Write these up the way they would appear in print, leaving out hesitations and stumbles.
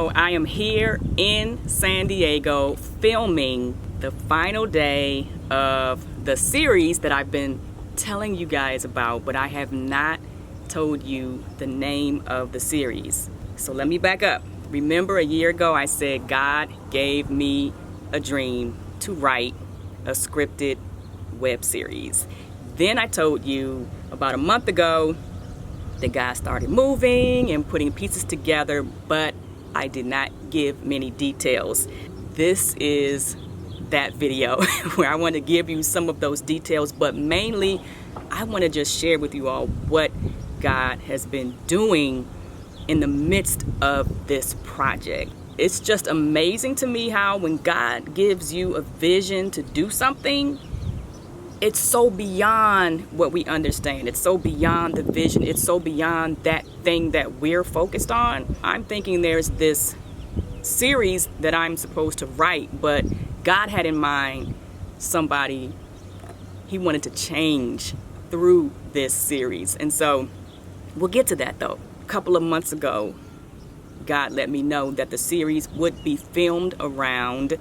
So I am here in San Diego filming the final day of the series that I've been telling you guys about, but I have not told you the name of the series. So let me back up. Remember, a year ago I said God gave me a dream to write a scripted web series. Then I told you about a month ago that God started moving and putting pieces together, but I did not give many details. This is that video where I want to give you some of those details, but mainly I want to just share with you all what God has been doing in the midst of this project. It's just amazing to me how when God gives you a vision to do something, it's so beyond what we understand. It's so beyond the vision. It's so beyond that thing that we're focused on. I'm thinking there's this series that I'm supposed to write, but God had in mind somebody He wanted to change through this series. And so we'll get to that though. A couple of months ago, God let me know that the series would be filmed around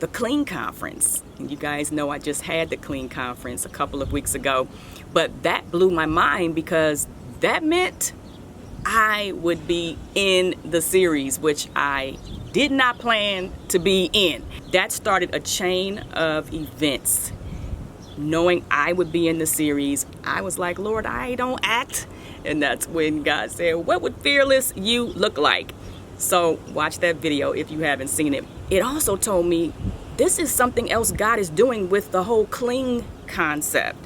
the Clean Conference. And you guys know I just had the Clean Conference a couple of weeks ago, but that blew my mind because that meant I would be in the series, which I did not plan to be in. That started a chain of events. Knowing I would be in the series, I was like, Lord, I don't act. And that's when God said, what would fearless you look like? So watch that video if you haven't seen it. It also told me this is something else God is doing with the whole cling concept.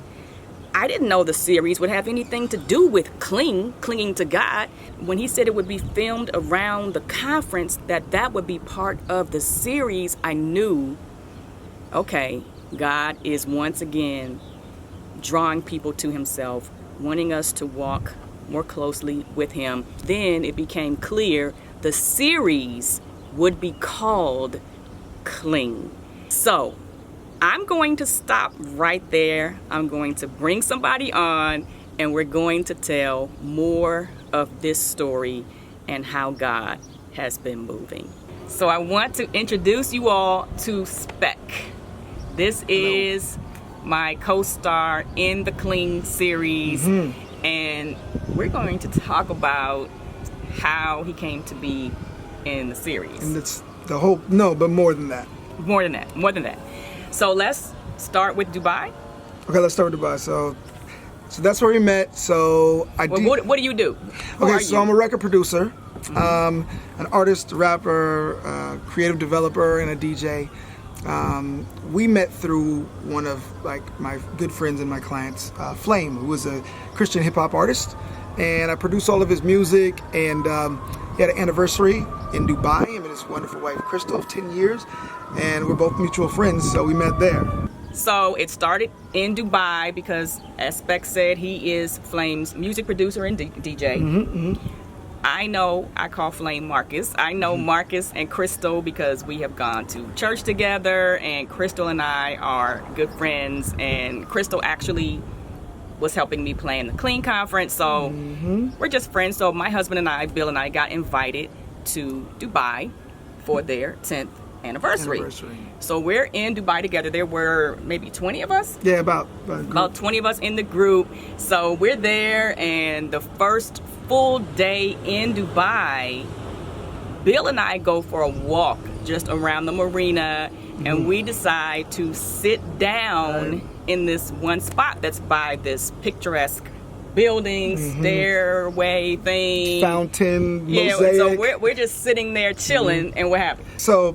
I didn't know the series would have anything to do with clinging to God. When He said it would be filmed around the conference, that would be part of the series, I knew, okay, God is once again drawing people to Himself, wanting us to walk more closely with Him. Then it became clear the series would be called Cling. So I'm going to stop right there. I'm going to bring somebody on and we're going to tell more of this story and how God has been moving. So I want to introduce you all to Spec. This is my co-star in the Cling series, and we're going to talk about how he came to be in the series. And it's the whole, no, but more than that. More than that. So let's start with Dubai. Okay, let's start with Dubai. So that's where we met. So what do you do? I'm a record producer, an artist, rapper, creative developer, and a DJ. We met through one of my good friends and my clients, Flame, who was a Christian hip hop artist, and I produced all of his music. And he had an anniversary in Dubai. Him and his wonderful wife Crystal of 10 years, and we're both mutual friends, so we met there. So it started in Dubai because, as Spec said, he is Flame's music producer and DJ. I call Flame Marcus. I know Marcus and Crystal because we have gone to church together, and Crystal and I are good friends, and Crystal actually was helping me plan the Clean Conference, so we're just friends. So my husband and I, Bill and I, got invited to Dubai for their 10th anniversary. So we're in Dubai together. There were maybe 20 of us? Yeah, about 20 of us in the group. So we're there, and the first full day in Dubai, Bill and I go for a walk just around the marina, and we decide to sit down in this one spot that's by this picturesque building, stairway thing, fountain, mosaic. So we're just sitting there chilling, and what happened? So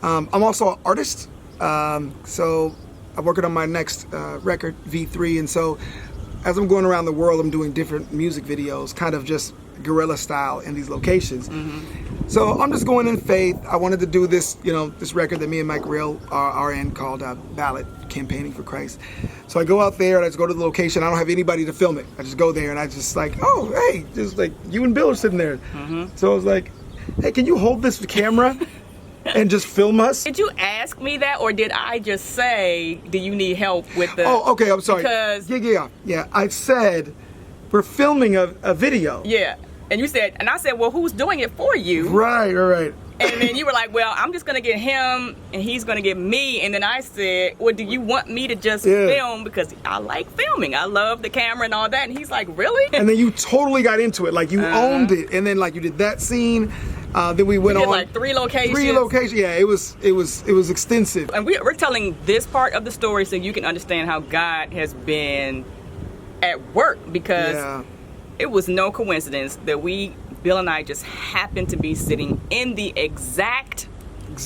I'm also an artist. So I'm working on my next record, V3, and so as I'm going around the world, I'm doing different music videos, kind of just guerrilla style in these locations. So I'm just going in faith. I wanted to do this, this record that me and Mike Real are in called Ballot, Campaigning for Christ. So I go out there and I just go to the location. I don't have anybody to film it. I just go there and I just just like you and Bill are sitting there. So I was like, hey, can you hold this camera and just film us? Did you ask me that, or did I just say, do you need help with the... Oh, okay, I'm sorry. Because... Yeah. I said, we're filming a video. Yeah. And you said, and I said, well, who's doing it for you? Right. And then you were like, well, I'm just going to get him and he's going to get me. And then I said, well, do you want me to just film? Because I like filming. I love the camera and all that. And he's like, really? And then you totally got into it. Like, you owned it. And then, like, you did that scene. Then we went did on. Like 3 locations. 3 locations. Yeah, it was extensive. And we're telling this part of the story so you can understand how God has been at work. Because it was no coincidence that Bill and I just happened to be sitting in the exact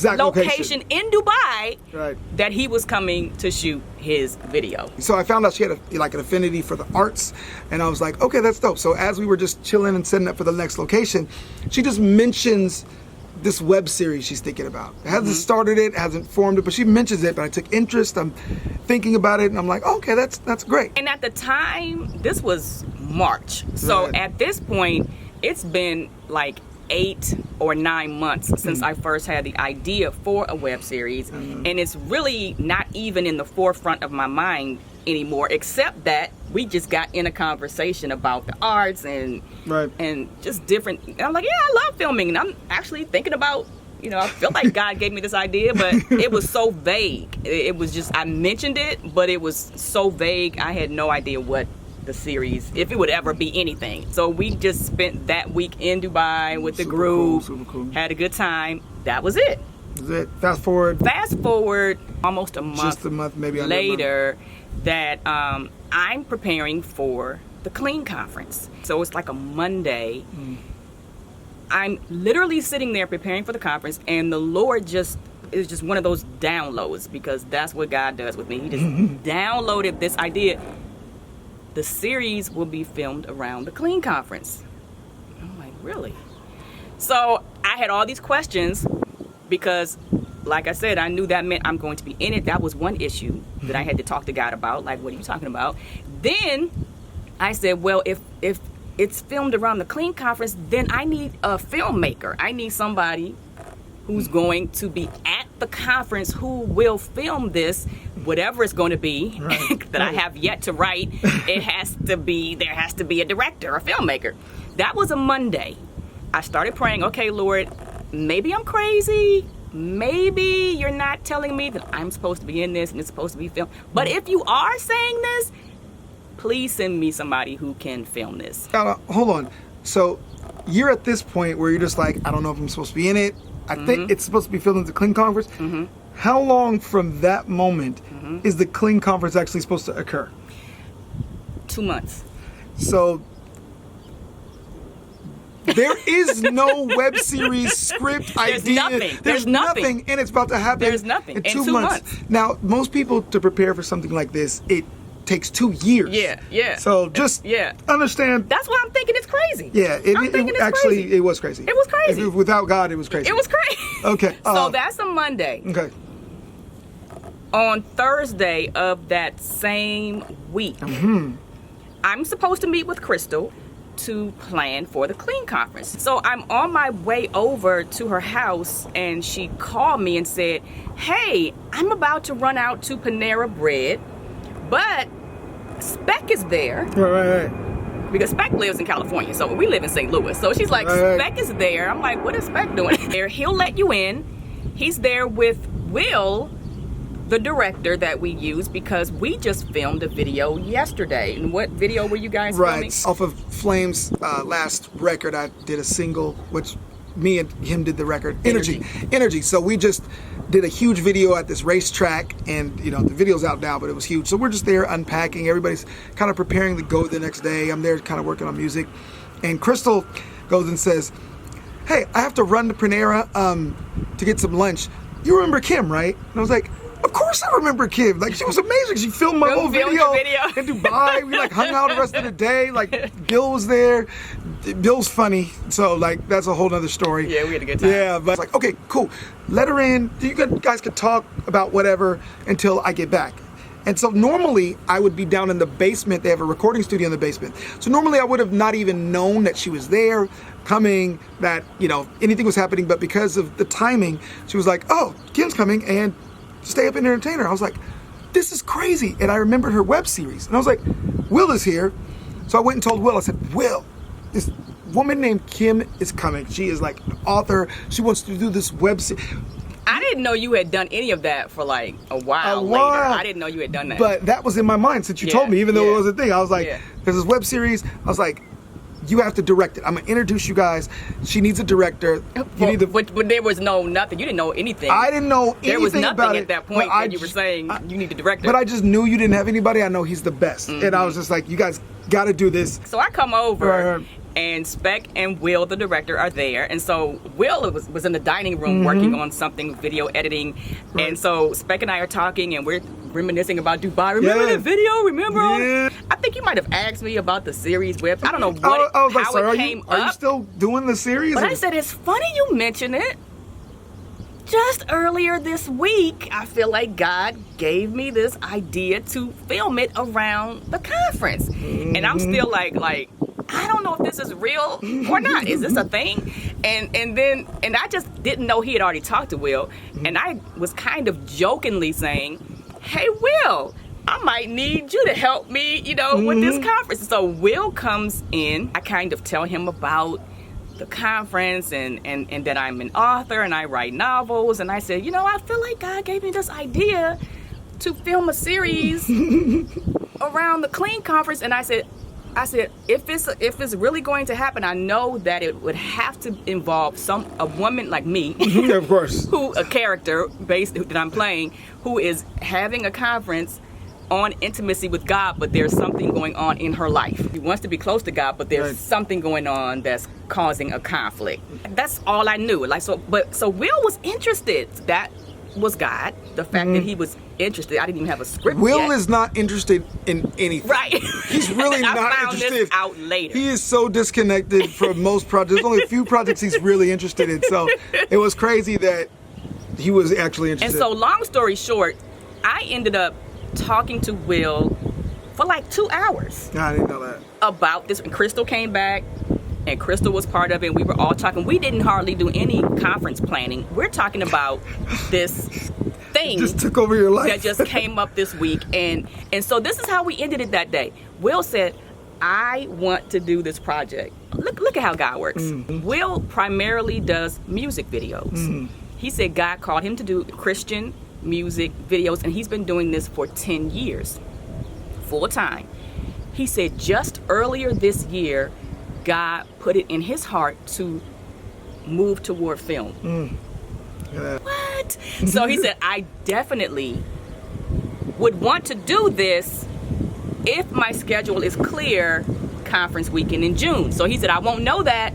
location in Dubai that he was coming to shoot his video. So I found out she had an affinity for the arts, and I was like, okay, that's dope. So as we were just chilling and setting up for the next location, she just mentions this web series she's thinking about. It hasn't started it, hasn't formed it, but she mentions it, but I took interest. I'm thinking about it, and I'm like, okay, that's great. And at the time, this was March. So at this point, it's been like 8 or 9 months since I first had the idea for a web series, and it's really not even in the forefront of my mind anymore, except that we just got in a conversation about the arts and just different. And I'm like, yeah, I love filming, and I'm actually thinking about, I feel like God gave me this idea, but it was so vague. It was just, I mentioned it, but it was so vague. I had no idea what the series, if it would ever be anything. So we just spent that week in Dubai with the group, super cool. Had a good time. That was it. Fast forward almost a month, just a month, maybe later, that I'm preparing for the Clean Conference. So it's like a Monday. I'm literally sitting there preparing for the conference, and the Lord is just one of those downloads, because that's what God does with me. He just downloaded this idea. The series will be filmed around the Clean Conference. I'm like, really? So I had all these questions because, like I said, I knew that meant I'm going to be in it. That was one issue that I had to talk to God about. Like, what are you talking about? Then I said, well, if it's filmed around the Clean Conference, then I need a filmmaker. I need somebody who's going to be at the conference who will film this, whatever it's going to be, that I have yet to write. There has to be a director, a filmmaker. That was a Monday. I started praying, okay, Lord, maybe I'm crazy. Maybe you're not telling me that I'm supposed to be in this and it's supposed to be filmed. But if you are saying this, please send me somebody who can film this. Hold on. So you're at this point where you're just like, I don't know if I'm supposed to be in it. I think it's supposed to be filmed at the Clean Conference. How long from that moment is the Clean Conference actually supposed to occur? 2 months. So there is no web series script idea. There's nothing. And it's about to happen. There's nothing. In 2 months. Now, most people, to prepare for something like this, it takes 2 years. Yeah. So just understand. That's why I'm thinking it's crazy. Yeah, it was crazy. It was crazy. Without God, it was crazy. It was crazy. Okay. So that's a Monday. Okay. On Thursday of that same week, I'm supposed to meet with Crystal to plan for the Clean Conference. So I'm on my way over to her house, and she called me and said, hey, I'm about to run out to Panera Bread, but Spec is there. Right. Because Spec lives in California, so we live in St. Louis. So she's like, Spec is there. I'm like, what is Spec doing there? He'll let you in. He's there with Will, the director that we use, because we just filmed a video yesterday. And what video were you guys filming? Off of Flame's last record, I did a single, which me and him did the record, Energy. So we just did a huge video at this racetrack, and the video's out now, but it was huge. So we're just there unpacking. Everybody's kind of preparing to go the next day. I'm there kind of working on music. And Crystal goes and says, hey, I have to run to Panera to get some lunch. You remember Kim, right? And I was like, of course I remember Kim. Like, she was amazing. She filmed my whole video in Dubai. We hung out the rest of the day. Like, Bill was there. Bill's funny. So, that's a whole nother story. Yeah, we had a good time. Yeah, but it's okay, cool. Let her in. You guys could talk about whatever until I get back. And so normally I would be down in the basement. They have a recording studio in the basement. So normally I would have not even known that she was there, coming, that, anything was happening. But because of the timing, she was like, oh, Kim's coming, and stay up and entertain her. I was like, this is crazy. And I remembered her web series. And I was like, Will is here. So I went and told Will, I said, Will, woman named Kim is coming. She is like an author. She wants to do this web series. I didn't know you had done any of that for like a while later. I didn't know you had done that. But that was in my mind since you told me, even though it was a thing. I was like, there's this web series. I was like, you have to direct it. I'm gonna introduce you guys. She needs a director. But there was nothing. You didn't know anything. I didn't know anything there was nothing about at that point when you were saying you need to direct it. But I just knew you didn't have anybody. I know he's the best. And I was just like, you guys got to do this. So I come over. And Spec and Will, the director, are there. And so Will was in the dining room working on something, video editing. And so Spec and I are talking and we're reminiscing about Dubai. Remember that video? Remember? Yeah. I think you might have asked me about the series web. I don't know what, I was like, how it came up. Are you still doing the series? But I said, it's funny you mention it. Just earlier this week, I feel like God gave me this idea to film it around the conference. And I'm still like, I don't know if this is real or not. Is this a thing? And I just didn't know he had already talked to Will. And I was kind of jokingly saying, hey, Will, I might need you to help me, with this conference. So Will comes in. I kind of tell him about the conference and that I'm an author and I write novels. And I said, I feel like God gave me this idea to film a series around the Clean Conference. And I said, if it's really going to happen, I know that it would have to involve a woman like me, of course, a character that I'm playing, who is having a conference on intimacy with God, but there's something going on in her life. She wants to be close to God, but there's something going on that's causing a conflict. That's all I knew. So Will was interested. That was God. The fact that he was interested. I didn't even have a script Will yet. is not interested in anything. Right. He's really not found interested. This out later. He is so disconnected from most projects. There's only a few projects he's really interested in. So it was crazy that he was actually interested. And so long story short, I ended up talking to Will for like 2 hours. I didn't know that. About this. And Crystal came back. And Crystal was part of it. We were all talking. We didn't hardly do any conference planning. We're talking about this thing. It just took over your life. That just came up this week. And so this is how we ended it that day. Will said, I want to do this project. Look at how God works. Will primarily does music videos. He said God called him to do Christian music videos, and he's been doing this for 10 years, full time. He said just earlier this year, God put it in his heart to move toward film. What? So he said, I definitely would want to do this if my schedule is clear conference weekend in June. So he said, I won't know that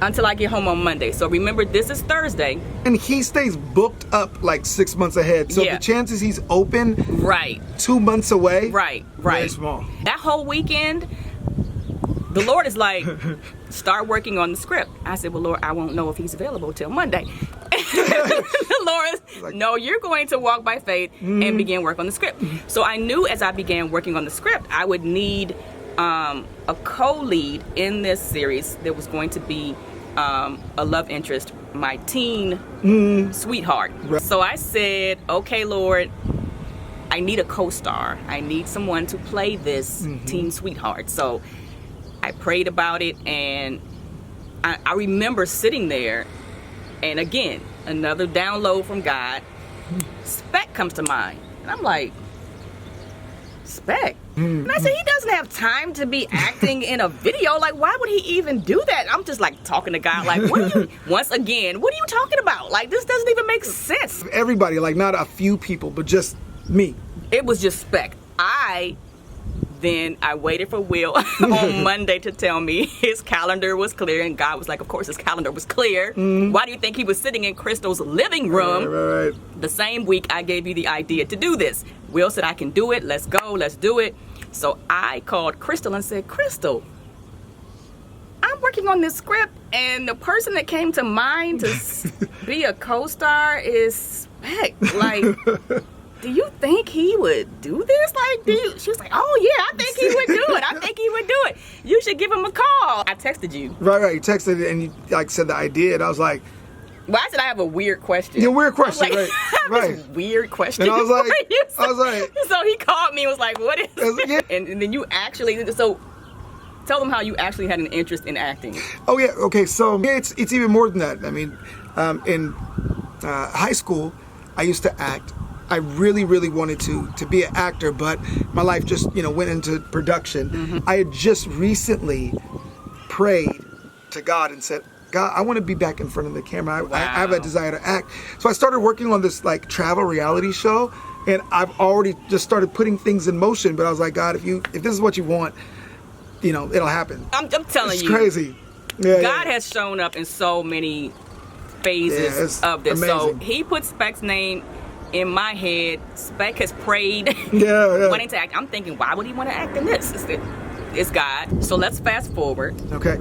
until I get home on Monday. So remember, this is Thursday. And he stays booked up like 6 months ahead. So the chances he's open 2 months away, very small. That whole weekend, the Lord is like, start working on the script. I said, well, Lord, I won't know if he's available till Monday. The Lord is like, no, you're going to walk by faith and begin work on the script. So I knew as I began working on the script, I would need a co-lead in this series. There was going to be a love interest, my teen sweetheart. So I said, okay, Lord, I need a co-star. I need someone to play this teen sweetheart. So I prayed about it, and I remember sitting there, and again, another download from God. Spec comes to mind, and I'm like, Spec? And I said, he doesn't have time to be acting in a video. Like, why would he even do that? I'm just like talking to God, like, once again, what are you talking about? Like, this doesn't even make sense. Everybody, like not a few people, but just me. It was just Spec. Then I waited for Will on Monday to tell me his calendar was clear, and God was like, of course his calendar was clear. Why do you think he was sitting in Crystal's living room? The same week I gave you the idea to do this. Will said, I can do it, let's go, let's do it. So I called Crystal and said, Crystal, I'm working on this script, and the person that came to mind to be a co-star is Spec. Like, do you think he would do this? Like, she was like, oh yeah, I think he would do it. I think he would do it. You should give him a call. I texted you. Right. You texted it and you like said the idea, and I was like, well, I said I have a weird question. Yeah, weird question, like, right. This weird question. And I was like, So he called me and was like, what is it? Yeah. And then you actually, so tell them how you actually had an interest in acting. Oh yeah, okay. So it's even more than that. I mean, in high school, I used to act. I really, really wanted to be an actor, but my life just went into production. I had just recently prayed to God and said, God, I want to be back in front of the camera. I have a desire to act. So I started working on this like travel reality show, and I've already just started putting things in motion. But I was like, God, if this is what you want, it'll happen. I'm telling you, it's crazy. Yeah, God has shown up in so many phases of this. Amazing. So he put Spec's name in my head. Spec has prayed, wanting to act. I'm thinking, why would he want to act in this? It's God. So let's fast forward. Okay.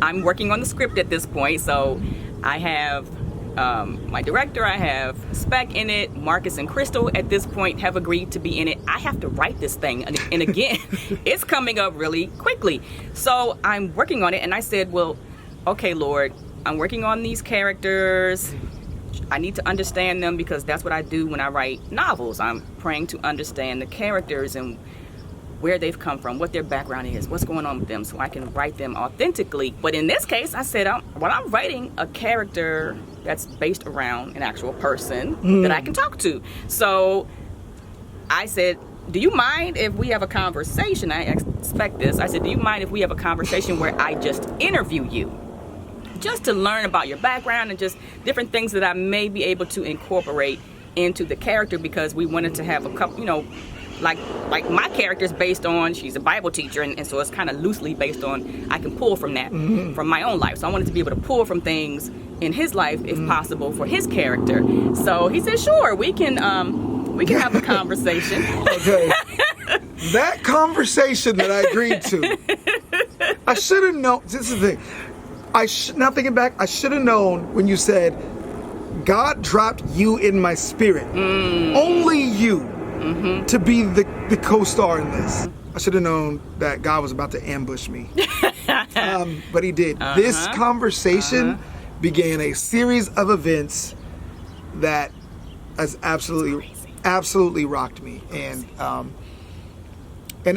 I'm working on the script at this point, so I have my director, I have Spec in it, Marcus and Crystal at this point have agreed to be in it. I have to write this thing, and again, it's coming up really quickly. So I'm working on it, and I said, well, okay, Lord, I'm working on these characters. I need to understand them because that's what I do when I write novels. I'm praying to understand the characters and where they've come from, what their background is, what's going on with them, so I can write them authentically. But in this case, I said, I'm writing a character that's based around an actual person that I can talk to. So I said, do you mind if we have a conversation? I expect this. I said, do you mind if we have a conversation where I just interview you? Just to learn about your background and just different things that I may be able to incorporate into the character, because we wanted to have a couple, like my character's based on, she's a Bible teacher, and so it's kind of loosely based on, I can pull from that, from my own life. So I wanted to be able to pull from things in his life, if possible, for his character. So he said, sure, we can have a conversation. Okay. That conversation that I agreed to, I should have known. This is the thing. Now thinking back, I should have known when you said, God dropped you in my spirit. Only you to be the co-star in this. I should have known that God was about to ambush me. But he did. This conversation began a series of events that has absolutely rocked me. And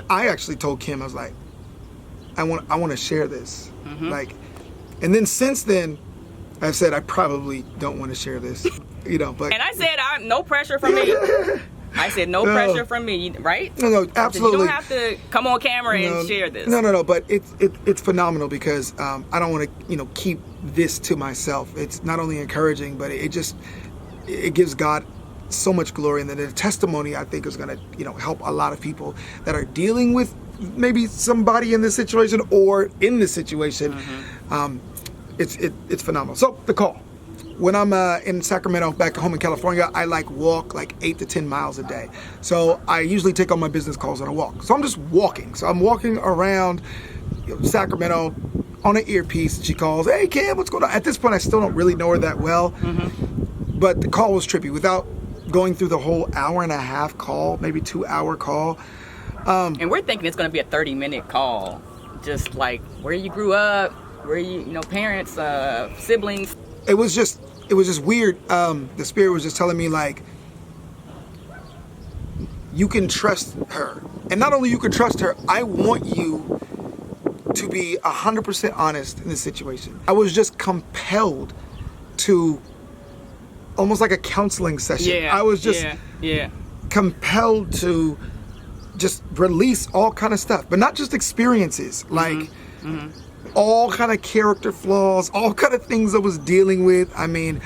I actually told Kim, I was like, I want to share this. And then since then, I've said I probably don't want to share this, but. And I said, no pressure from me. I said, no pressure from me, right? No, absolutely. You don't have to come on camera and share this. No, but it's phenomenal because I don't want to, keep this to myself. It's not only encouraging, but it gives God so much glory, and then the testimony, I think, is going to, help a lot of people that are dealing with maybe somebody in this situation or in this situation. It's phenomenal. So the call. When I'm in Sacramento, back home in California, I walk 8 to 10 miles a day. So I usually take all my business calls on a walk. So I'm just walking. So I'm walking around Sacramento on an earpiece. She calls, hey Kim, what's going on? At this point, I still don't really know her that well. But the call was trippy. Without going through the whole hour-and-a-half call, maybe 2-hour call. And we're thinking it's going to be a 30-minute call. Just like where you grew up, where parents, siblings. It was just weird. The Spirit was just telling me, you can trust her. And not only you can trust her, I want you to be 100% honest in this situation. I was just compelled to, almost like a counseling session. I was just compelled to just release all kind of stuff, but not just experiences, all kind of character flaws, all kind of things I was dealing with. I mean,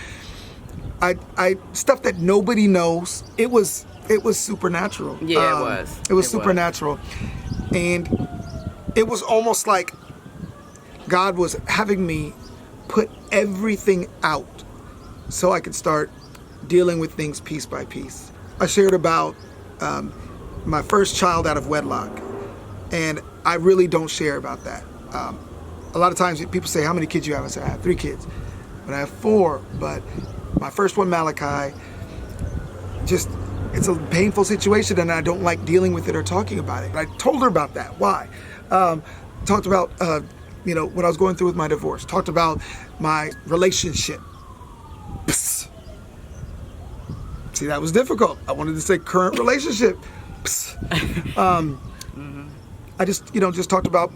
I stuff that nobody knows. It was supernatural. Yeah, it was. It was supernatural. And it was almost like God was having me put everything out so I could start dealing with things piece by piece. I shared about my first child out of wedlock, and I really don't share about that. A lot of times people say, how many kids you have? I say, I have 3 kids, but I have 4. But my first one, Malachi, it's a painful situation, and I don't like dealing with it or talking about it. I told her about that. Why? Talked about, what I was going through with my divorce. Talked about my relationship. Psst. See, that was difficult. I wanted to say current relationship. Psst. I just talked about,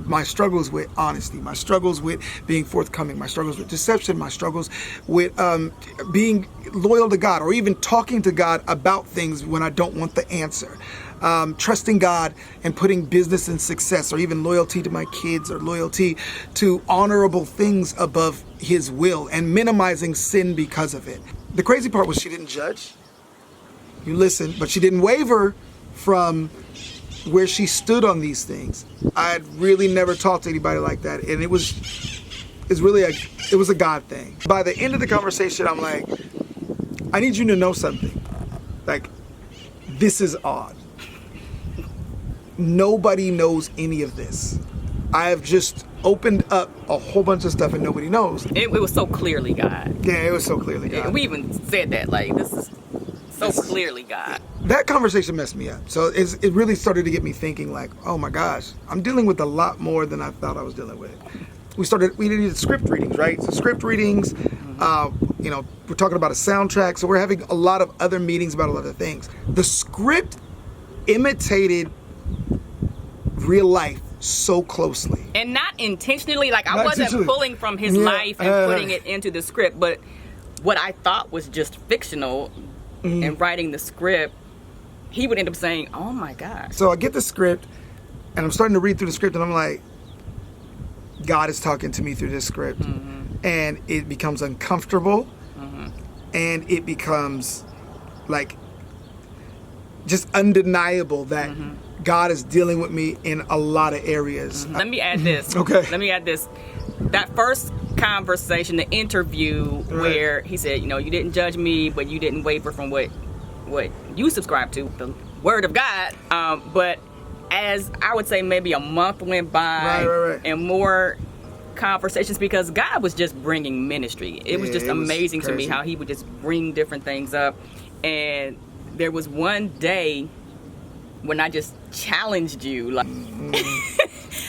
my struggles with honesty, my struggles with being forthcoming, my struggles with deception, my struggles with being loyal to God, or even talking to God about things when I don't want the answer. Trusting God and putting business and success, or even loyalty to my kids, or loyalty to honorable things above His will, and minimizing sin because of it. The crazy part was she didn't judge. You listen, but she didn't waver from where she stood on these things. I had really never talked to anybody like that, and it was a God thing. By the end of the conversation, I'm like, I need you to know something. Like, this is odd. Nobody knows any of this. I have just opened up a whole bunch of stuff and nobody knows. It was so clearly God. Yeah, it was so clearly God. And we even said that, like, this is so clearly God. That conversation messed me up. So it really started to get me thinking, like, oh my gosh, I'm dealing with a lot more than I thought I was dealing with. We needed script readings, right? So script readings, we're talking about a soundtrack. So we're having a lot of other meetings about a lot of things. The script imitated real life so closely. And not intentionally, like I wasn't pulling from his life and putting it into the script, but what I thought was just fictional and writing the script, he would end up saying, oh my gosh. So I get the script and I'm starting to read through the script and I'm like, God is talking to me through this script. And it becomes uncomfortable and it becomes like just undeniable that God is dealing with me in a lot of areas. Let me add this. Okay. Let me add this. That first conversation, the interview, where he said, you didn't judge me, but you didn't waver from what you subscribe to, the Word of God. But as I would say, maybe a month went by and more conversations, because God was just bringing ministry. It was just amazing to me how he would just bring different things up. And there was one day when I just challenged you, like,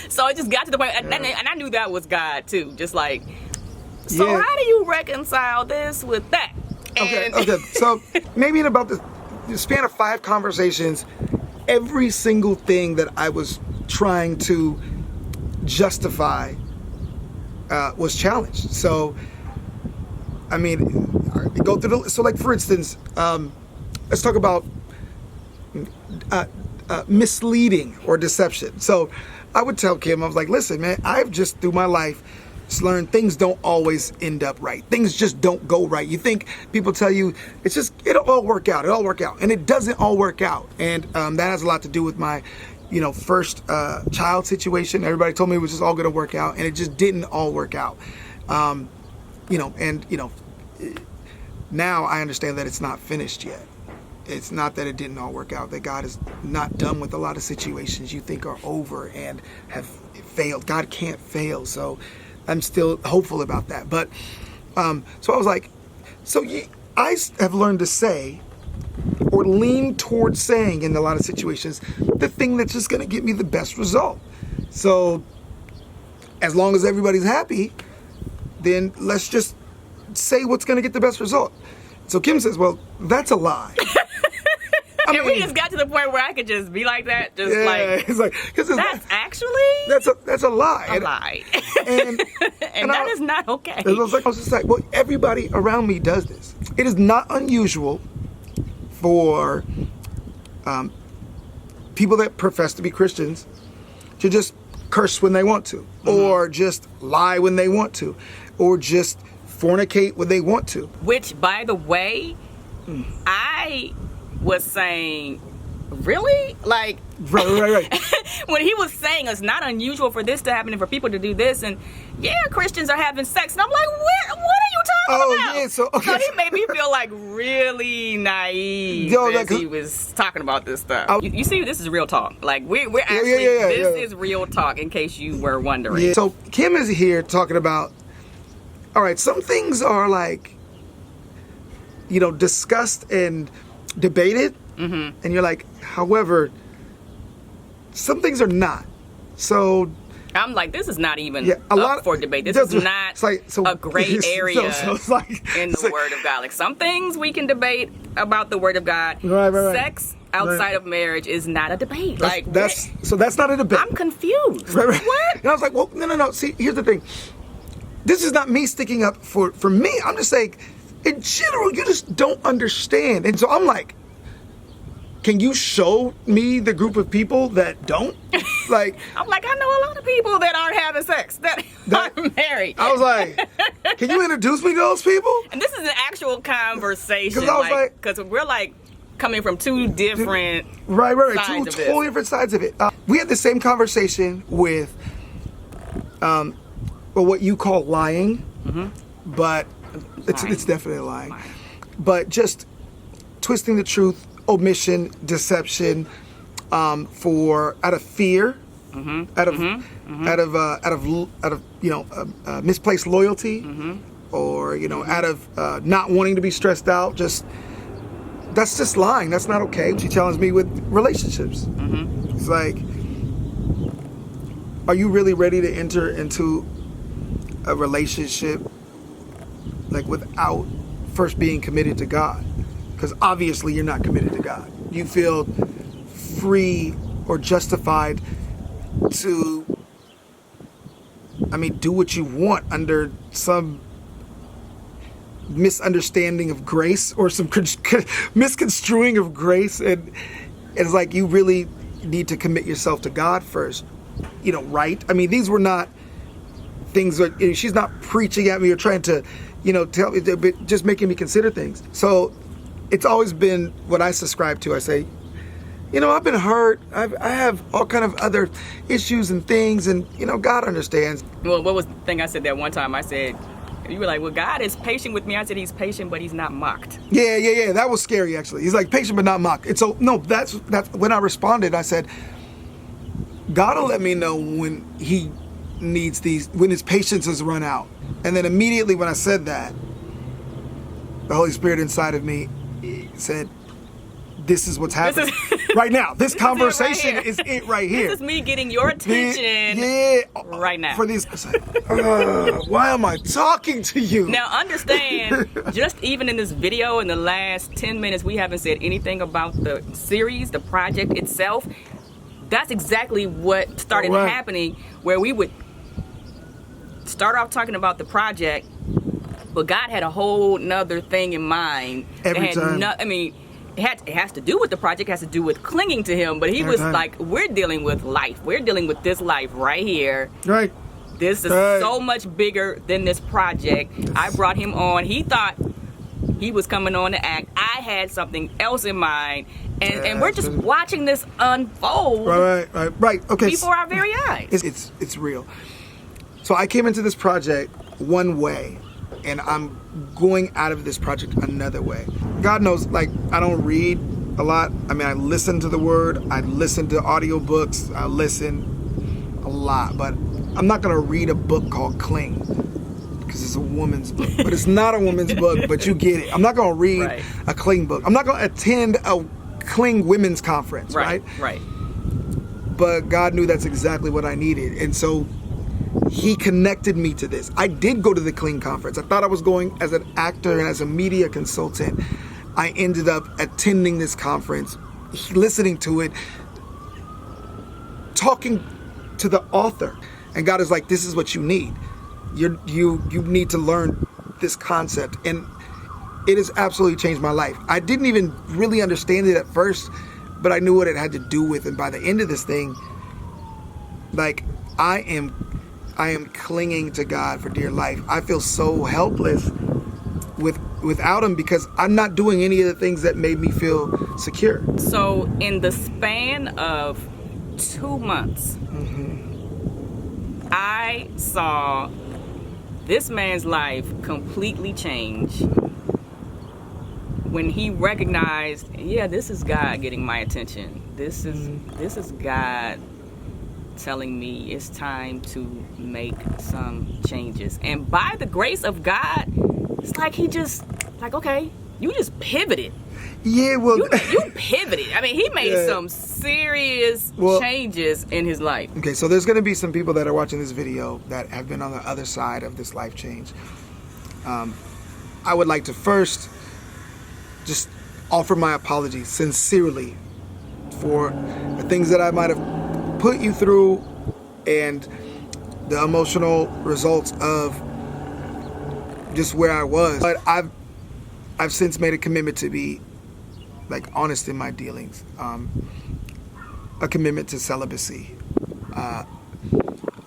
so it just got to the point, and I knew that was God too. Just like, so how do you reconcile this with that? Okay. So maybe in about the span of 5 conversations, every single thing that I was trying to justify was challenged. So, I mean, go through so like, for instance, let's talk about misleading or deception. So I would tell Kim, I was like, listen, man, I've just through my life learned things don't always end up right. Things just don't go right. You think people tell you it'll all work out. It'll all work out. And it doesn't all work out. And that has a lot to do with my, first child situation. Everybody told me it was just all going to work out, and it just didn't all work out. Now I understand that it's not finished yet. It's not that it didn't all work out, that God is not done with a lot of situations you think are over and have failed. God can't fail, so I'm still hopeful about that. But so I was like, I have learned to say, or lean towards saying in a lot of situations, the thing that's just going to get me the best result. So as long as everybody's happy, then let's just say what's going to get the best result. So Kim says, well, that's a lie. And we just got to the point where I could just be like that, it's like that's actually that's a lie. A lie. And that is not okay. I was just like, well, everybody around me does this. It is not unusual for people that profess to be Christians to just curse when they want to, or just lie when they want to, or just fornicate when they want to. Which, by the way, I was saying, really? Like, right. when he was saying it's not unusual for this to happen and for people to do this, and Christians are having sex, and I'm like, what are you talking about? Yeah, so he made me feel like really naive as he was talking about this stuff. You see, this is real talk. Like, we're actually, this is real talk, in case you were wondering. Yeah. So Kim is here talking about, all right, some things are like, discussed and debated, and you're like, however, some things are not. So I'm like, this is not even up for debate. This is not a gray area in the Word of God. Like, some things we can debate about the Word of God. Right. Sex outside of marriage is not a debate. So that's not a debate. I'm confused. Right. What? And I was like, well, no. See, here's the thing. This is not me sticking up for me. I'm just saying, in general, you just don't understand. And so I'm like, can you show me the group of people that don't? Like, I'm like, I know a lot of people that aren't having sex, that aren't married. I was like, can you introduce me to those people? And this is an actual conversation. Because we're like coming from two different right, sides two of totally different sides of it. We had the same conversation with, what you call lying, but it's definitely lying. But just twisting the truth, omission, deception, out of fear, out of misplaced loyalty, or out of not wanting to be stressed out. That's just lying. That's not okay. She challenged me with relationships. It's like, are you really ready to enter into a relationship like without first being committed to God? Because obviously you're not committed to God. You feel free or justified to, do what you want under some misunderstanding of grace or some misconstruing of grace. And it's like, you really need to commit yourself to God first, right? These were not things that, she's not preaching at me or trying to, tell me, but just making me consider things. So it's always been what I subscribe to. I say, I've been hurt. I have all kind of other issues and things, and God understands. Well, what was the thing I said that one time? I said, you were like, well, God is patient with me. I said, he's patient, but he's not mocked. Yeah. That was scary, actually. He's like, patient, but not mocked. And so, no, that's when I responded. I said, God will let me know when he needs when his patience has run out. And then immediately when I said that, the Holy Spirit inside of me said, this is what's happening right now. This conversation is it right here. This is me getting your attention right now. For these, why am I talking to you? Now understand, just even in this video, in the last 10 minutes, we haven't said anything about the series, the project itself. That's exactly what started happening, where we would start off talking about the project, but God had a whole nother thing in mind. Every time. It has to do with the project, has to do with clinging to him, but he was like, we're dealing with life. We're dealing with this life right here. Right. This is so much bigger than this project. I brought him on. He thought he was coming on to act. I had something else in mind. And we're just watching this unfold. Right. Okay. Before our very eyes. It's real. So I came into this project one way, and I'm going out of this project another way. God knows, I don't read a lot. I listen to the word. I listen to audiobooks. I listen a lot. But I'm not going to read a book called Cling, because it's a woman's book. But it's not a woman's book, but you get it. I'm not going to read a Cling book. I'm not going to attend a Cling women's conference, right? Right. But God knew that's exactly what I needed. And so he connected me to this. I did go to the Cling conference. I thought I was going as an actor and as a media consultant. I ended up attending this conference, listening to it, talking to the author. And God is like, this is what you need. You need to learn this concept. And it has absolutely changed my life. I didn't even really understand it at first, but I knew what it had to do with. And by the end of this thing, I am clinging to God for dear life. I feel so helpless without him, because I'm not doing any of the things that made me feel secure. So in the span of 2 months, I saw this man's life completely change when he recognized, this is God getting my attention. This is God telling me it's time to make some changes. And by the grace of God, it's like he just, okay, you just pivoted. Yeah, well, you pivoted. He made some serious changes in his life. Okay, so there's going to be some people that are watching this video that have been on the other side of this life change. I would like to first just offer my apologies sincerely for the things that I might have put you through and the emotional results of just where I was. But I've since made a commitment to be like honest in my dealings, a commitment to celibacy, a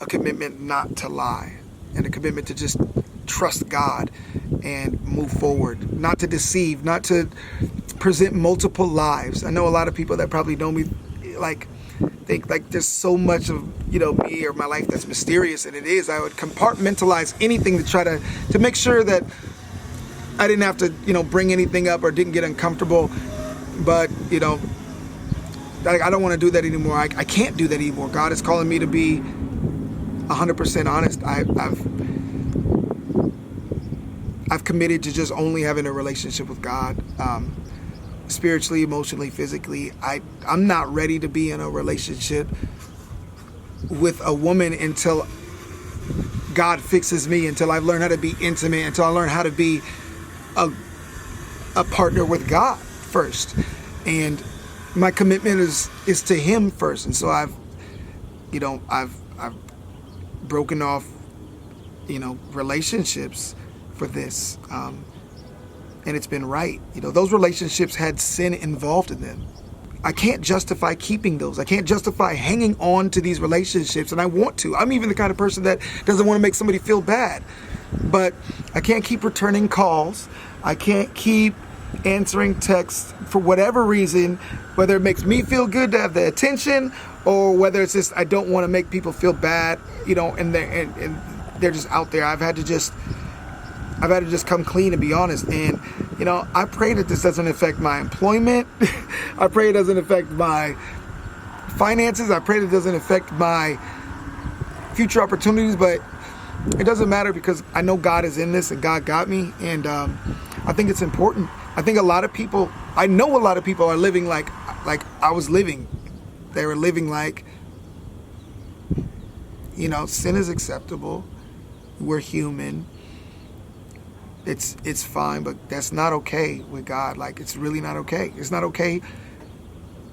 commitment not to lie, and a commitment to just trust God and move forward, not to deceive, not to present multiple lives. I know a lot of people that probably know me like think like there's so much of me or my life that's mysterious, and it is. I would compartmentalize anything to try to make sure that I didn't have to bring anything up or didn't get uncomfortable. But I don't want to do that anymore. I can't do that anymore. God is calling me to be 100% honest. I've committed to just only having a relationship with God, spiritually, emotionally, physically. I'm not ready to be in a relationship with a woman until God fixes me, until I've learned how to be intimate, until I learn how to be a partner with God first. And my commitment is to Him first. And so I've broken off relationships for this, and it's been right. Those relationships had sin involved in them. I can't justify keeping those. I can't justify hanging on to these relationships, and I want to. I'm even the kind of person that doesn't want to make somebody feel bad, but I can't keep returning calls. I can't keep answering texts for whatever reason, whether it makes me feel good to have the attention or whether it's just I don't want to make people feel bad, and they're just out there. I've had to just come clean and be honest. And I pray that this doesn't affect my employment. I pray it doesn't affect my finances. I pray it doesn't affect my future opportunities, but it doesn't matter because I know God is in this and God got me. And I think it's important. I think a lot of people are living like I was living. They were living like, sin is acceptable. We're human. It's fine, but that's not okay with God. Like, it's really not okay. It's not okay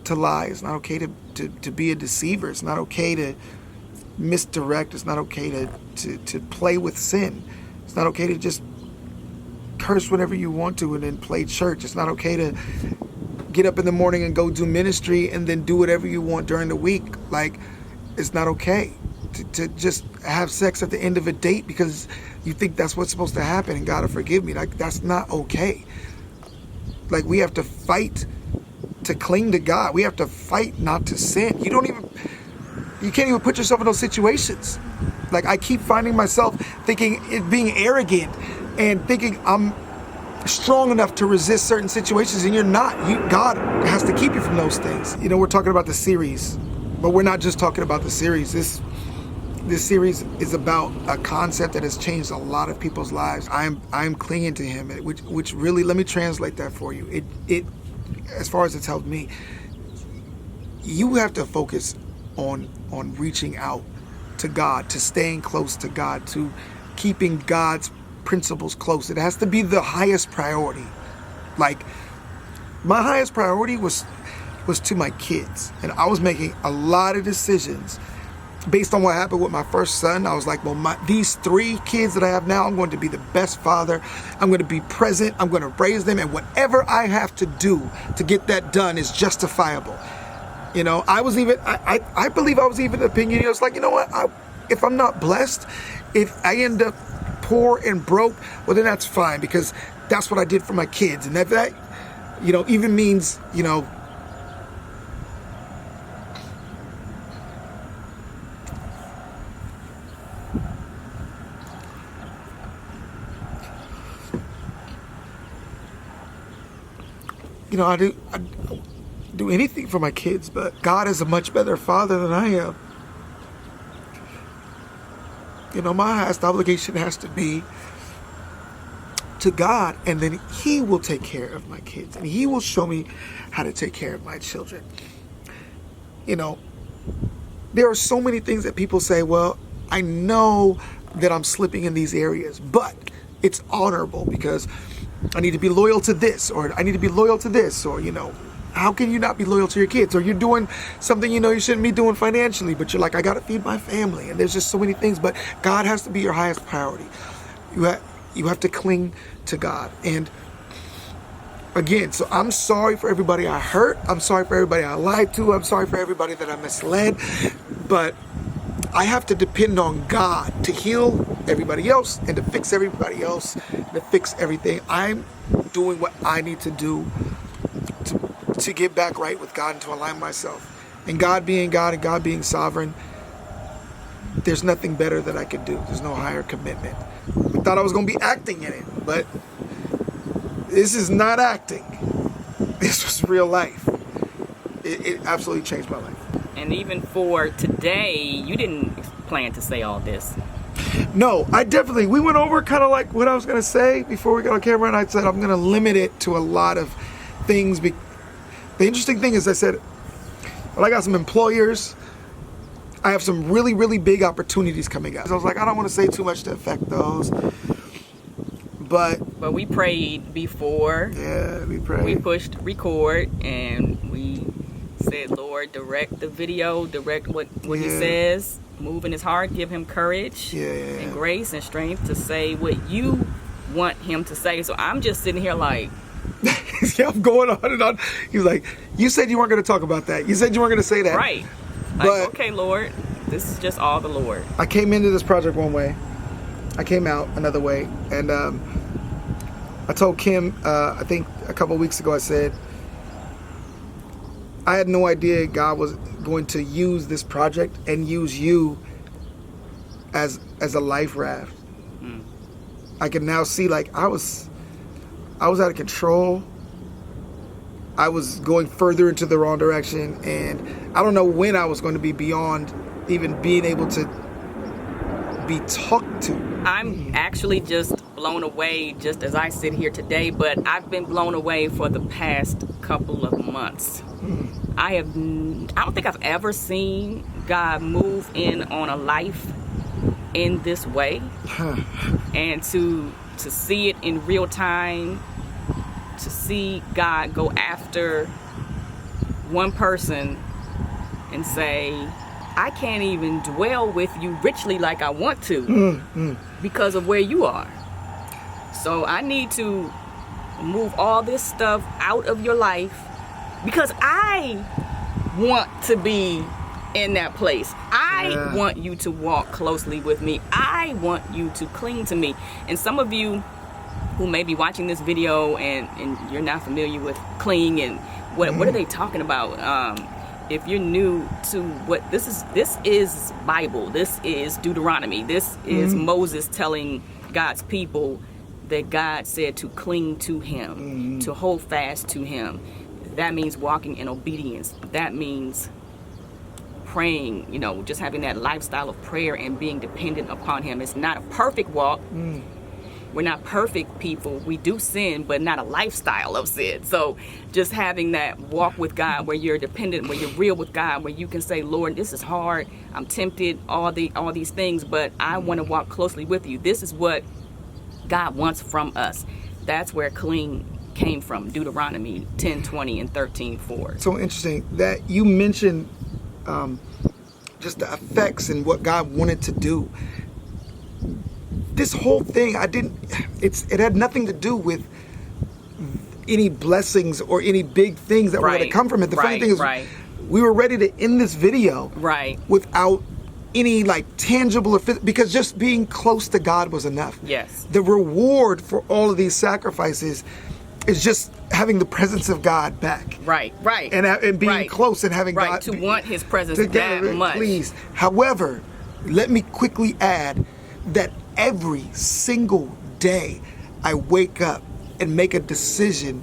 to lie. It's not okay to be a deceiver. It's not okay to misdirect. It's not okay to play with sin. It's not okay to just curse whenever you want to and then play church. It's not okay to get up in the morning and go do ministry and then do whatever you want during the week. Like, it's not okay to just have sex at the end of a date because you think that's what's supposed to happen and God will forgive me. Like, that's not okay. Like, we have to fight to cling to God. We have to fight not to sin. You can't even put yourself in those situations. Like, I keep finding myself being arrogant and thinking I'm strong enough to resist certain situations, and you're not. God has to keep you from those things. We're talking about the series, but we're not just talking about the series. This series is about a concept that has changed a lot of people's lives. I'm clinging to Him, which really, let me translate that for you. It as far as it's helped me, you have to focus on reaching out to God, to staying close to God, to keeping God's principles close. It has to be the highest priority. Like, my highest priority was to my kids, and I was making a lot of decisions based on what happened with my first son. I was like, well, these 3 kids that I have now, I'm going to be the best father. I'm going to be present. I'm going to raise them, and whatever I have to do to get that done is justifiable. I believe I was even opinion. It's like, what? If I'm not blessed, if I end up poor and broke, well, then that's fine, because that's what I did for my kids. And that even means, I do anything for my kids, but God is a much better father than I am. My highest obligation has to be to God, and then He will take care of my kids, and He will show me how to take care of my children. There are so many things that people say, well, I know that I'm slipping in these areas, but it's honorable because I need to be loyal to this, or I need to be loyal to this, or, how can you not be loyal to your kids? Or you're doing something you know you shouldn't be doing financially, but you're like, I gotta feed my family. And there's just so many things, but God has to be your highest priority. You have to cling to God. And again, so I'm sorry for everybody I hurt. I'm sorry for everybody I lied to. I'm sorry for everybody that I misled. But I have to depend on God to heal everybody else and to fix everybody else, to fix everything. I'm doing what I need to do to get back right with God and to align myself. And God being God and God being sovereign, there's nothing better that I could do. There's no higher commitment. I thought I was going to be acting in it, but this is not acting. This was real life. It absolutely changed my life. And even for today, you didn't plan to say all this. No, we went over kind of like what I was going to say before we got on camera, and I said I'm going to limit it to a lot of things. The interesting thing is I said, well, I got some employers. I have some really, really big opportunities coming up. So I was like, I don't want to say too much to affect those. But we prayed before. Yeah, we prayed. We pushed record and we said, Lord, direct the video, direct what he says, move in his heart, give him courage and grace and strength to say what you want him to say. So I'm just sitting here like, yeah, I'm going on and on. He's like, you said you weren't going to talk about that. You said you weren't going to say that. Right. Like, but, okay, Lord, this is just all the Lord. I came into this project one way. I came out another way. And I told Kim, I think a couple of weeks ago, I said, I had no idea God was going to use this project and use you as a life raft. I can now see, like, I was out of control. I was going further into the wrong direction, and I don't know when I was going to be beyond even being able to be talked to. I'm actually just blown away just as I sit here today, but I've been blown away for the past couple of months. I don't think I've ever seen God move in on a life in this way. And to see it in real time, to see God go after one person and say, I can't even dwell with you richly like I want to because of where you are. So I need to move all this stuff out of your life because I want to be in that place. I want you to walk closely with me. I want you to cling to me. And some of you who may be watching this video and you're not familiar with cling and what are they talking about? If you're new to what this is Bible. This is Deuteronomy. This is Moses telling God's people that God said to cling to him, to hold fast to him. That means walking in obedience. That means praying, just having that lifestyle of prayer and being dependent upon him. It's not a perfect walk. We're not perfect people. We do sin, but not a lifestyle of sin. So just having that walk with God where you're dependent, where you're real with God, where you can say, Lord, this is hard. I'm tempted, all these things, but I want to walk closely with you. This is what God wants from us. That's where cling came from, Deuteronomy 10:20 and 13:4. So interesting that you mentioned just the effects and what God wanted to do. This whole thing, it had nothing to do with any blessings or any big things that were going to come from it. The funny thing is, we were ready to end this video without any tangible because just being close to God was enough. Yes. The reward for all of these sacrifices is just having the presence of God back. Right. And being close and having God. To want his presence that much. Please. However, let me quickly add that every single day I wake up and make a decision,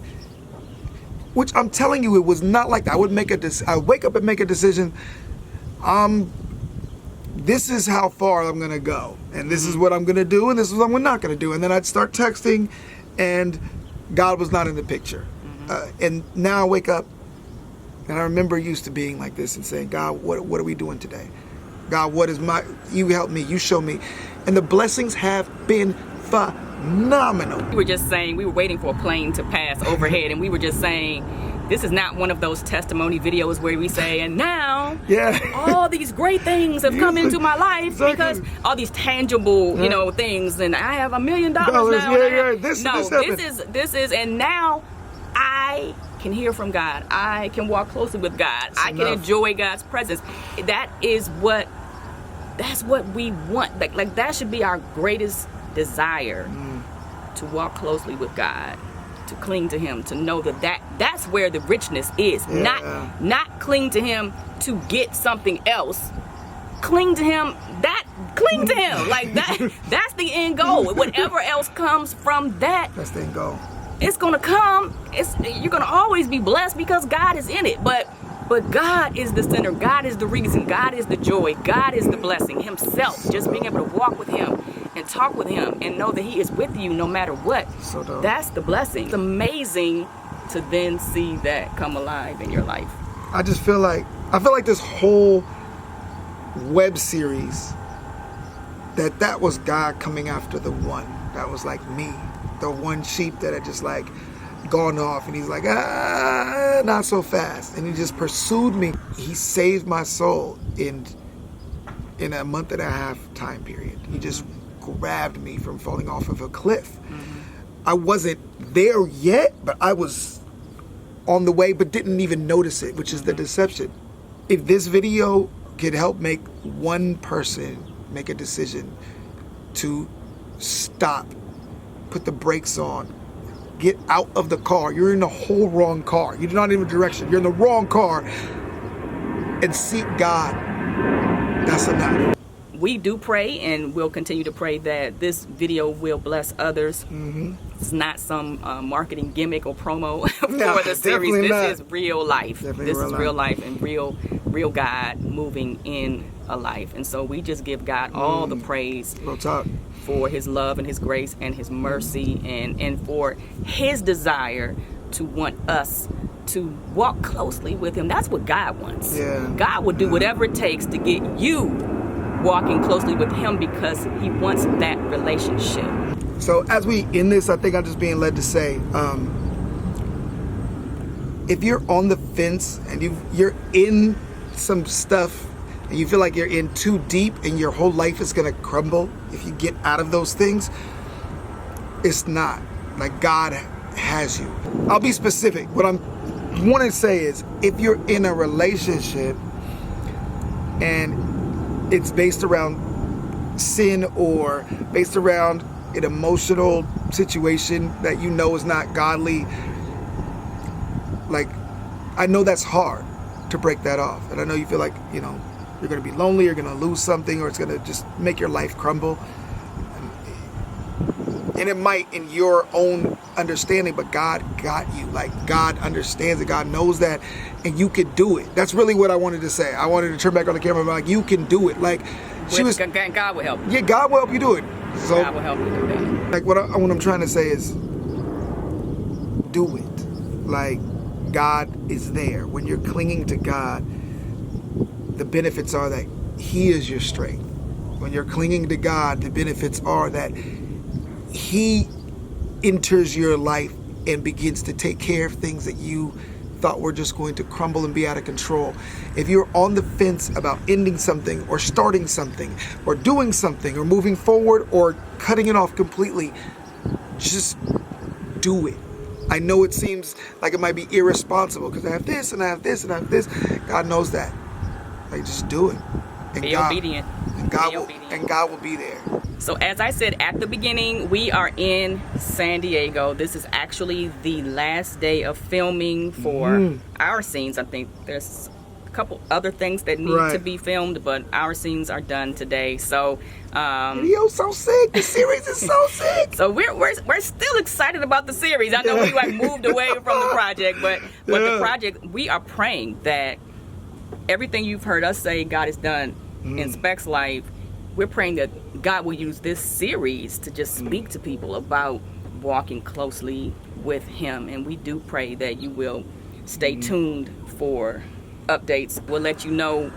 which I'm telling you, it was not like that. I wake up and make a decision. This is how far I'm gonna go, and this is what I'm gonna do, and this is what I'm not gonna do. And then I'd start texting, and God was not in the picture. And now I wake up, and I remember used to being like this and saying, God, what are we doing today? God, you help me, you show me. And the blessings have been phenomenal. We were just saying, we were waiting for a plane to pass overhead, and we were just saying, This is not one of those testimony videos where we say, and now Yeah. all these great things have come into my life Exactly. because all these tangible, you know, things, and I have $1 million now. Yeah, and this is, and now I can hear from God. I can walk closely with God. I can enjoy God's presence. That's what we want. Like that should be our greatest desire, to walk closely with God, to cling to Him, to know that's where the richness is. Yeah. Not cling to Him to get something else. Cling to Him. Cling to Him. Like that. That's the end goal. Whatever else comes from that, That's the end goal. it's gonna come. You're gonna always be blessed because God is in it. But God is the center. God is the reason. God is the joy. God is the blessing Himself. Just being able to walk with Him and talk with Him and know that He is with you no matter what. So dope. That's the blessing. It's amazing to then see that come alive in your life. I feel like this whole web series, that was God coming after the one that was like me, the one sheep that had just like gone off, and He's like, not so fast, and He just pursued me. He saved my soul in a month and a half time period. He just grabbed me from falling off of a cliff. I wasn't there yet, but I was on the way, but didn't even notice it, which is the deception. If this video could help make one person make a decision to stop, put the brakes on, get out of the car. You're in the whole wrong car. You're not in the direction. You're in the wrong car, and seek God. That's enough. We do pray, and we'll continue to pray that this video will bless others. It's not some marketing gimmick or promo for the series. This is real life. This is real life and real God moving in a life. And so we just give God all the praise for His love and His grace and His mercy, and for His desire to want us to walk closely with Him. That's what God wants. God will do whatever it takes to get you walking closely with Him because He wants that relationship. So as we end this, I think I'm just being led to say, if you're on the fence and you're in some stuff and you feel like you're in too deep and your whole life is going to crumble if you get out of those things, it's not. Like, God has you. I'll be specific. What I'm wanting to say is, if you're in a relationship and it's based around sin or based around an emotional situation that you know is not godly, like, I know that's hard to break that off. And I know you feel like, you're going to be lonely, you're going to lose something, or it's going to just make your life crumble. And it might in your own understanding, but God got you. Like, God understands it. God knows that, and you can do it. That's really what I wanted to say. I wanted to turn back on the camera, but like, you can do it. Like, God will help you. Yeah, God will help you do it. So, God will help you do that. Like, what I'm trying to say is, do it. Like, God is there. When you're clinging to God, the benefits are that He is your strength. When you're clinging to God, the benefits are that He enters your life and begins to take care of things that you thought were just going to crumble and be out of control. If you're on the fence about ending something or starting something or doing something or moving forward or cutting it off completely, just do it. I know it seems like it might be irresponsible because I have this and I have this and I have this. God knows that. Like, just do it. And be obedient. And God will be there. So as I said at the beginning, we are in San Diego. This is actually the last day of filming for our scenes. I think there's a couple other things that need to be filmed, but our scenes are done today. So video's so sick. The series is so sick. So we're still excited about the series. I know we like moved away from the project, but the project, we are praying that everything you've heard us say God has done in Spec's life, we're praying that God will use this series to just speak to people about walking closely with Him. And we do pray that you will stay tuned for updates. We'll let you know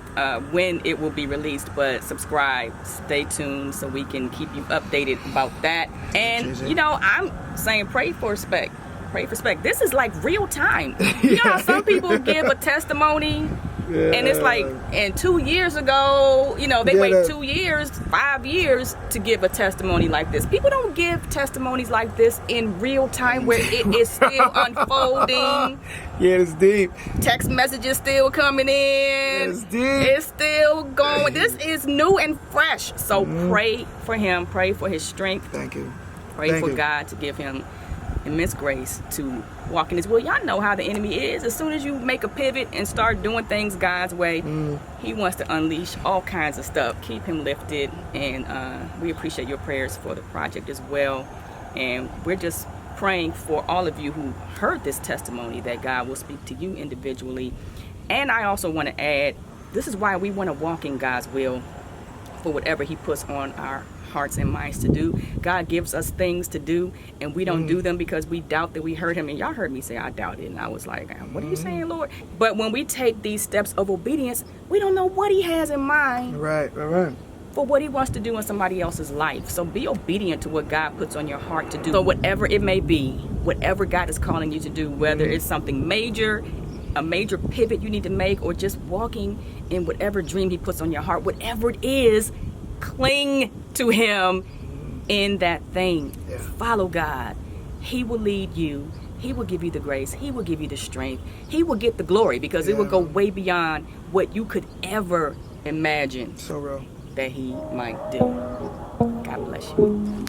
when it will be released, but subscribe, stay tuned so we can keep you updated about that. And I'm saying pray for Spec. Pray for Spec. This is like real time. You know how some people give a testimony and it's like, and 2 years ago, you know, they wait 2 years, 5 years to give a testimony like this. People don't give testimonies like this in real time where it is still unfolding. Yeah, it's deep. Text messages still coming in. It's deep. It's still going. This is new and fresh. So pray for him. Pray for his strength. Thank you. Pray for God to give him immense grace to walk in his will. Y'all know how the enemy is. As soon as you make a pivot and start doing things God's way, he wants to unleash all kinds of stuff. Keep him lifted, and we appreciate your prayers for the project as well. And we're just praying for all of you who heard this testimony that God will speak to you individually. And I also want to add, this is why we want to walk in God's will for whatever he puts on our hearts and minds to do. God gives us things to do, and we don't do them because we doubt that we heard him. And y'all heard me say I doubted, and I was like, what are you saying, Lord? But when we take these steps of obedience, we don't know what he has in mind Right. for what he wants to do in somebody else's life. So be obedient to what God puts on your heart to do. So whatever it may be, whatever God is calling you to do, whether it's something major, a major pivot you need to make, or just walking in whatever dream he puts on your heart, whatever it is, cling to him in that thing. Yeah. Follow God. He will lead you. He will give you the grace. He will give you the strength. He will get the glory, because it will go way beyond what you could ever imagine So real. that he might do. God bless you.